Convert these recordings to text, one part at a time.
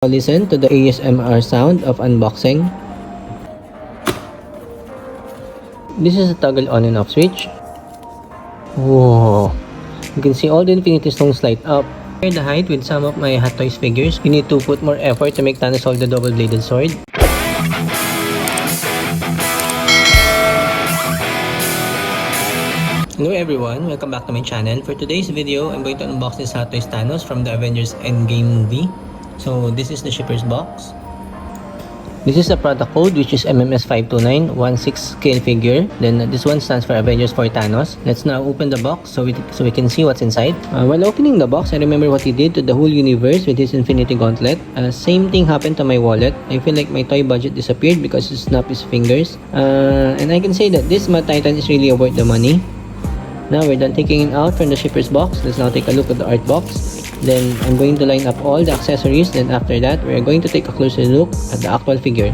Listen to the ASMR sound of unboxing. This is a toggle on and off switch. Whoa! You can see all the infinity stones light up. Compare the height with some of my Hot Toys figures. You need to put more effort to make Thanos hold the double-bladed sword. Hello everyone, welcome back to my channel. For today's video, I'm going to unbox this Hot Toys Thanos from the Avengers Endgame movie. So this is the shipper's box. This is the product code, which is MMS 529, 1/6 scale figure. Then this one stands for Avengers for Thanos. Let's now open the box so we can see what's inside. While opening the box, I remember what he did to the whole universe with his Infinity Gauntlet. Same thing happened to my wallet. I feel like my toy budget disappeared because he snapped his fingers. And I can say that this Mad Titan is really worth the money. Now we're done taking it out from the shipper's box. Let's now take a look at the art box. Then I'm going to line up all the accessories. Then after that, we're going to take a closer look at the actual figure.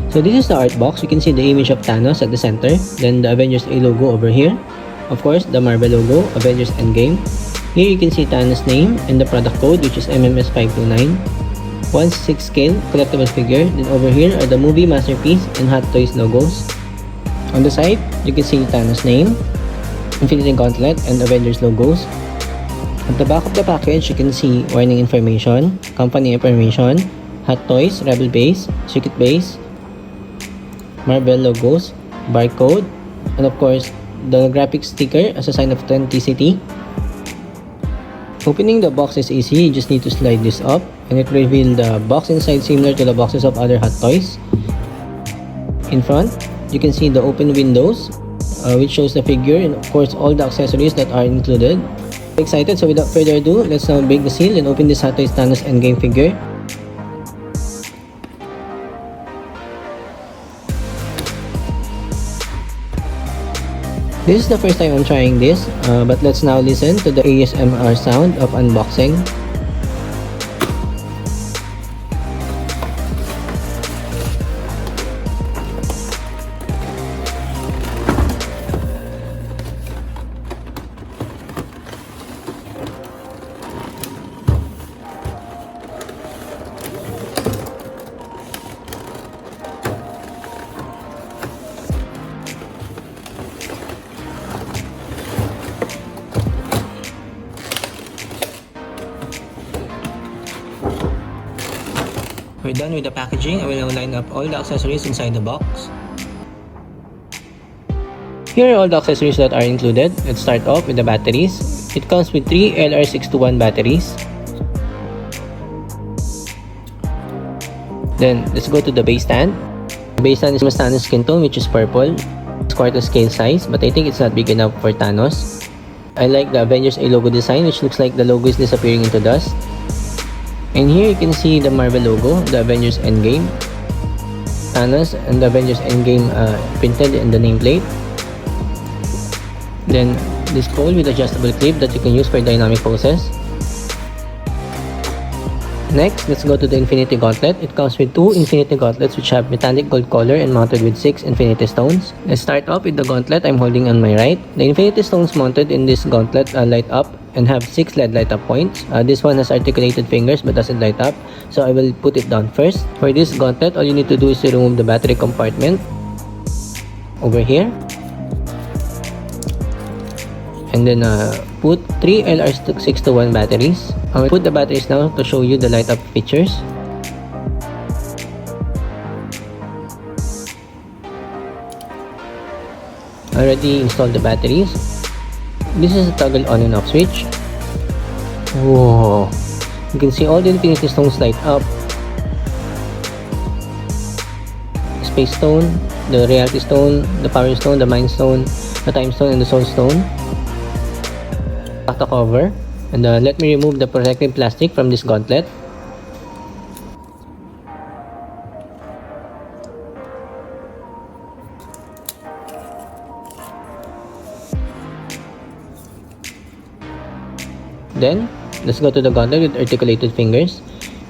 So this is the art box. You can see the image of Thanos at the center. Then the Avengers A logo over here. Of course, the Marvel logo, Avengers Endgame. Here you can see Thanos' name and the product code, which is MMS 529. 1/6 scale collectible figure. Then over here are the movie masterpiece and Hot Toys logos. On the side, you can see Thanos' name, Infinity Gauntlet, and Avengers logos. At the back of the package, you can see warning information, company information, Hot Toys, Rebel Base, Secret Base, Marvel logos, barcode, and of course, the graphic sticker as a sign of authenticity. Opening the box is easy. You just need to slide this up, and it will reveal the box inside similar to the boxes of other Hot Toys. In front, you can see the open windows, which shows the figure and of course all the accessories that are included. Excited, so without further ado, let's now break the seal and open this Hot Toys Thanos Endgame figure. This is the first time I'm trying this, but let's now listen to the ASMR sound of unboxing. We're done with the packaging. I will now line up all the accessories inside the box. Here are all the accessories that are included. Let's start off with the batteries. It comes with 3 LR621 batteries. Then let's go to the base stand. The base stand is Thanos skin tone, which is purple. It's quarter scale size, but I think it's not big enough for Thanos. I like the Avengers A logo design, which looks like the logo is disappearing into dust. And here you can see the Marvel logo, the Avengers Endgame, Thanos, and the Avengers Endgame printed in the nameplate. Then this pole with adjustable clip that you can use for dynamic poses. Next, let's go to the Infinity Gauntlet. It comes with 2 Infinity Gauntlets which have metallic gold color and mounted with 6 Infinity Stones. Let's start off with the gauntlet I'm holding on my right. The Infinity Stones mounted in this gauntlet light up and have 6 LED light up points. This one has articulated fingers but doesn't light up, so I will put it down first. For this gauntlet, all you need to do is to remove the battery compartment over here. And then put 3 LR621 batteries. I will put the batteries now to show you the light up features. Already installed the batteries. This is a toggle on and off switch. Whoa! You can see all the infinity stones light up. Space stone, the reality stone, the power stone, the mind stone, the time stone, and the soul stone. Back the cover, and let me remove the protective plastic from this gauntlet. Then, let's go to the gauntlet with articulated fingers.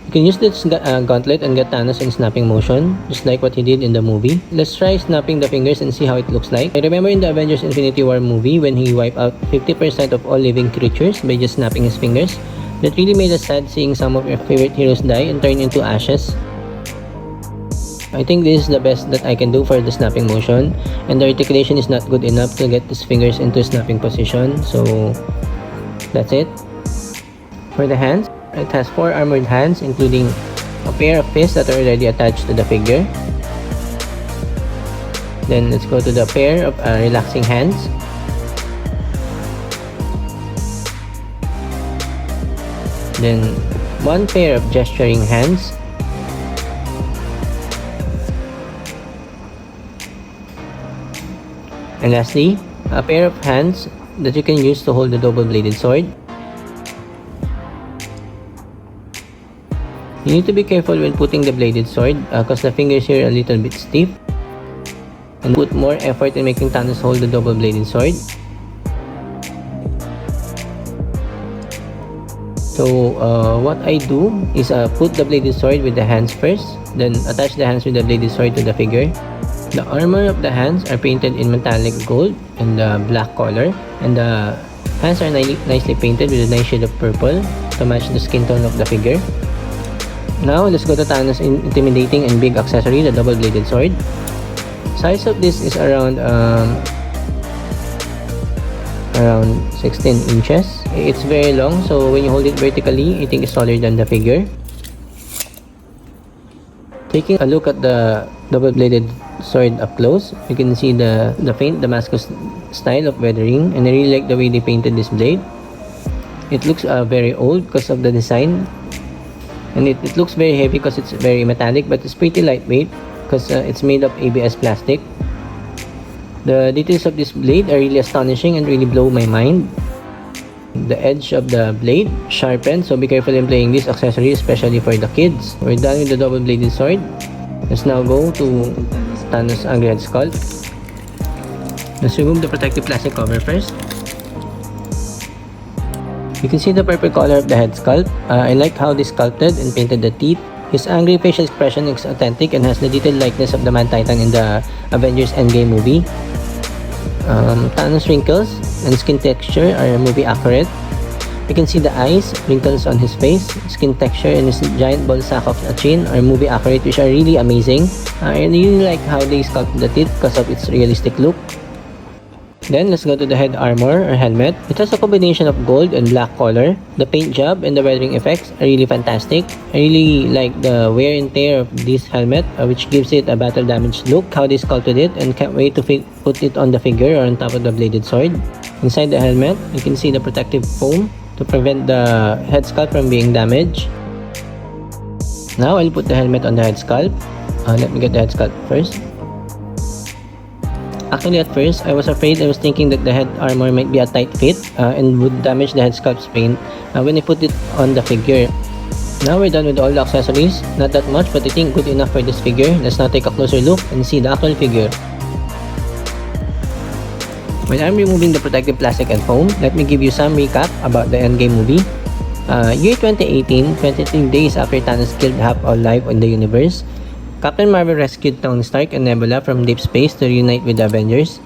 You can use this gauntlet and get Thanos in snapping motion, just like what he did in the movie. Let's try snapping the fingers and see how it looks like. I remember in the Avengers Infinity War movie when he wiped out 50% of all living creatures by just snapping his fingers. That really made us sad seeing some of your favorite heroes die and turn into ashes. I think this is the best that I can do for the snapping motion, and the articulation is not good enough to get his fingers into snapping position, so that's it. For the hands, it has 4 armored hands, including a pair of fists that are already attached to the figure. Then let's go to the pair of relaxing hands. Then 1 pair of gesturing hands. And lastly, a pair of hands that you can use to hold the double-bladed sword. You need to be careful when putting the bladed sword because the fingers here are a little bit stiff. And put more effort in making Thanos hold the double-bladed sword. So what I do is put the bladed sword with the hands first, then attach the hands with the bladed sword to the figure. The armor of the hands are painted in metallic gold and black color, and the hands are nicely painted with a nice shade of purple to match the skin tone of the figure. Now let's go to Thanos' intimidating and big accessory, the double-bladed sword. Size of this is around 16 inches. It's very long, so when you hold it vertically, I think it's taller than the figure. Taking a look at the double-bladed sword up close, you can see the faint Damascus style of weathering, and I really like the way they painted this blade. It looks very old because of the design, and it looks very heavy because it's very metallic, but it's pretty lightweight because it's made of ABS plastic. The details of this blade are really astonishing and really blow my mind. The edge of the blade sharpened, so be careful in playing this accessory, especially for the kids. We're done with the double-bladed sword. Let's now go to Thanos' angry head sculpt. Let's remove the protective plastic cover first. You can see the purple color of the head sculpt. I like how they sculpted and painted the teeth. His angry facial expression is authentic and has the detailed likeness of the Mad Titan in the Avengers Endgame movie. Thanos' wrinkles and skin texture are movie accurate. You can see the eyes, wrinkles on his face, skin texture, and his giant ball sack of a chin are movie accurate, which are really amazing. I really like how they sculpted the teeth because of its realistic look. Then let's go to the head armor or helmet. It has a combination of gold and black color. The paint job and the weathering effects are really fantastic. I really like the wear and tear of this helmet, which gives it a battle damage look, how they sculpted it, and can't wait to put it on the figure or on top of the bladed sword. Inside the helmet, you can see the protective foam to prevent the head sculpt from being damaged. Now I'll put the helmet on the head sculpt. Let me get the head sculpt first. Actually, at first, I was thinking that the head armor might be a tight fit and would damage the head sculpt's paint when I put it on the figure. Now we're done with all the accessories. Not that much, but I think good enough for this figure. Let's now take a closer look and see the actual figure. When I'm removing the protective plastic and foam, let me give you some recap about the Endgame movie. Year 2018, 23 days after Thanos killed half all life in the universe, Captain Marvel rescued Tony Stark and Nebula from deep space to reunite with the Avengers.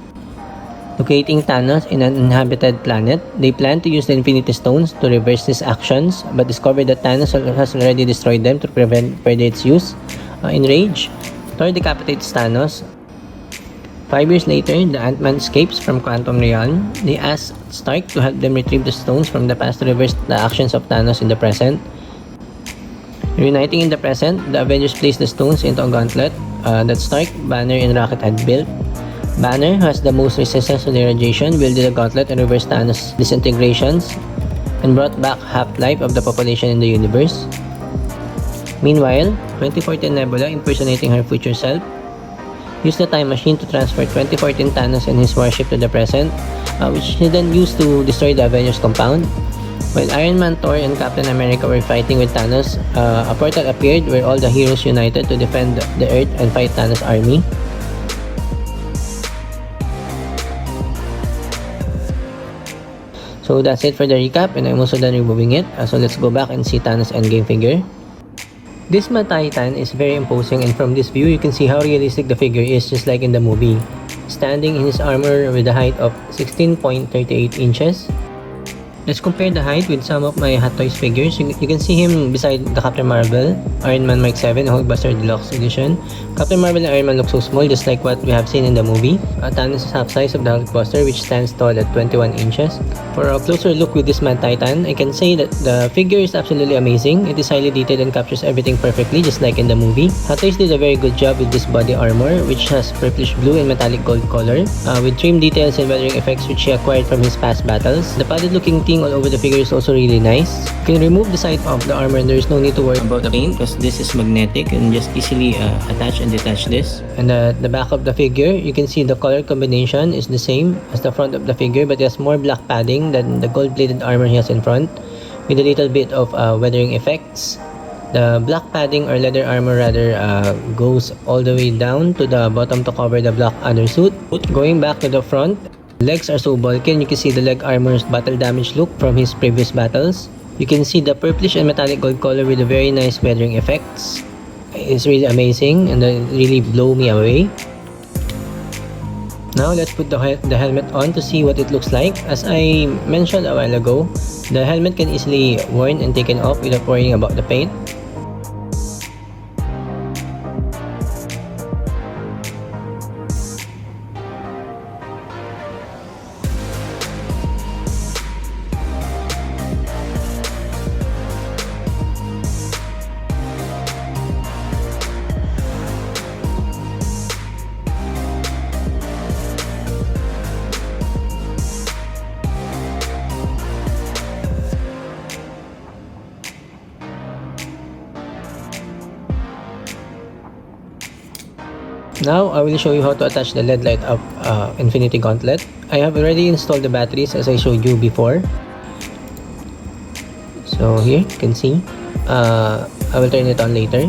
Locating Thanos in an uninhabited planet, they planned to use the Infinity Stones to reverse his actions, but discovered that Thanos has already destroyed them to prevent further its use. Enraged, Thor decapitates Thanos. 5 years later, the Ant-Man escapes from Quantum Realm. They ask Stark to help them retrieve the stones from the past to reverse the actions of Thanos in the present. Reuniting in the present, the Avengers place the stones into a gauntlet that Stark, Banner, and Rocket had built. Banner, who has the most resistance to the radiation, wielded the gauntlet and reversed Thanos' disintegrations and brought back half-life of the population in the universe. Meanwhile, 2014 Nebula, impersonating her future self, used the time machine to transfer 2014 Thanos and his warship to the present, which he then used to destroy the Avengers compound. While Iron Man, Thor, and Captain America were fighting with Thanos, a portal appeared where all the heroes united to defend the Earth and fight Thanos' army. So that's it for the recap, and I'm also done removing it. So let's go back and see Thanos' Endgame figure. This Mad Titan is very imposing, and from this view you can see how realistic the figure is, just like in the movie. Standing in his armor with a height of 16.38 inches. Let's compare the height with some of my Hot Toys figures. You can see him beside the Captain Marvel, Iron Man Mark 7, Hulkbuster Deluxe Edition. Captain Marvel and Iron Man look so small, just like what we have seen in the movie. Thanos is half size of the Hulkbuster, which stands tall at 21 inches. For a closer look with this Mad Titan, I can say that the figure is absolutely amazing. It is highly detailed and captures everything perfectly, just like in the movie. Hot Toys did a very good job with this body armor, which has purplish blue and metallic gold color, with trim details and weathering effects which he acquired from his past battles. The padded looking thing all over the figure is also really nice. You can remove the side of the armor and there is no need to worry about the paint because this is magnetic and just easily attach and detach this. And the back of the figure, you can see the color combination is the same as the front of the figure, but it has more black padding than the gold-plated armor he has in front, with a little bit of weathering effects. The black padding or leather armor rather goes all the way down to the bottom to cover the black undersuit. Going back to the front, legs are so bulky and you can see the leg armor's battle damage look from his previous battles. You can see the purplish and metallic gold color with a very nice weathering effects. It's really amazing and they really blow me away. Now let's put the helmet on to see what it looks like. As I mentioned a while ago, the helmet can easily worn and taken off without worrying about the paint. Now, I will show you how to attach the LED light up Infinity Gauntlet. I have already installed the batteries as I showed you before. So here, you can see. I will turn it on later.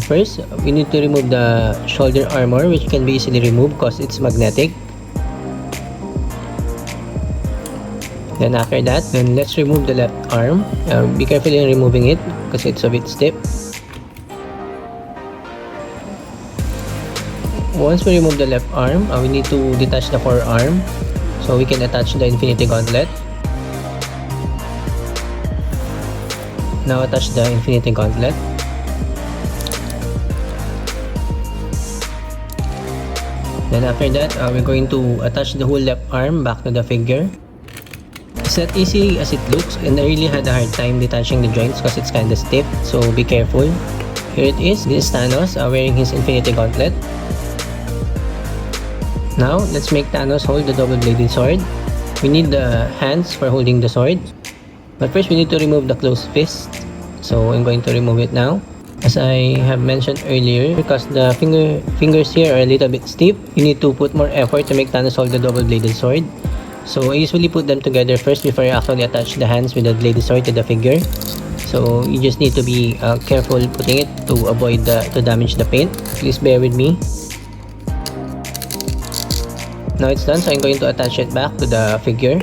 First, we need to remove the shoulder armor, which can be easily removed because it's magnetic. Then after that, let's remove the left arm. Be careful in removing it because it's a bit stiff. Once we remove the left arm, we need to detach the forearm so we can attach the Infinity Gauntlet. Now attach the Infinity Gauntlet. Then after that, we're going to attach the whole left arm back to the figure. It's not easy as it looks and I really had a hard time detaching the joints because it's kinda stiff, so be careful. Here it is. This is Thanos wearing his Infinity Gauntlet. Now, let's make Thanos hold the double-bladed sword. We need the hands for holding the sword. But first, we need to remove the closed fist. So, I'm going to remove it now. As I have mentioned earlier, because the fingers here are a little bit stiff, you need to put more effort to make Thanos hold the double-bladed sword. So, I usually put them together first before I actually attach the hands with the bladed sword to the figure. So, you just need to be careful putting it to avoid to damage the paint. Please bear with me. Now it's done, so I'm going to attach it back to the figure.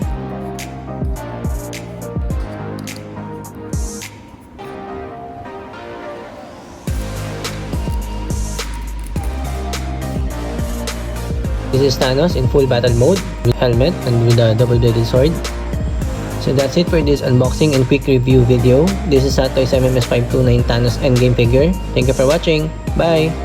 This is Thanos in full battle mode with helmet and with a double-bladed sword. So that's it for this unboxing and quick review video. This is Hot Toys MMS 529 Thanos Endgame figure. Thank you for watching. Bye!